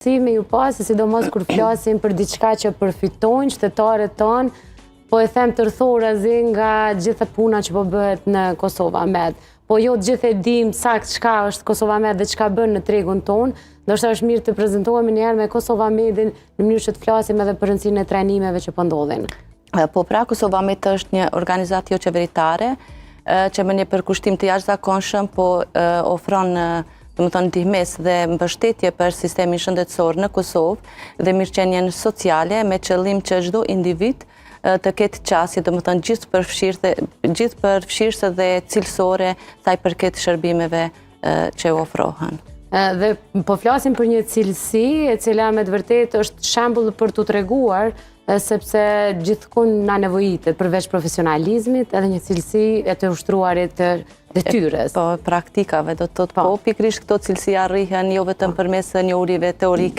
Si me ju pasë, sidomos kur flasim për diçka që përfitojnë qytetarët tonë, po e them tërthorazi nga gjitha puna që po bëhet në Kosova Med. Po jo gjithë e dim sakt çka është Kosova Med dhe çka bën në tregun tonë, ndoshta është mirë të prezantohemi një herë me Kosova Medin në mënyrë që të flasim edhe për rëndësinë e trajnimeve që po ndodhin. Po pra, Kosova Med është një organizatë jo qeveritare që me një përkushtim të jashtëzakonshëm po ofron ndihmes dhe mbështetje për sistemin shëndetësor në Kosovë dhe mirëqenien sociale me qëllim që çdo individ të ketë qasje, gjithë përfshirëse dhe cilësore sa i përket shërbimeve që ofrohen. Dhe po flasim për një cilësi e cila me të vërtetë është shembull për t'u treguar sepse gjithkund na nevojitet përveç profesionalizmit edhe një cilësi e të ushtruarit të detyrës. Po, praktikave, do të thotë po pikërisht këto cilësi arrihen jo vetëm përmes njohurive teorike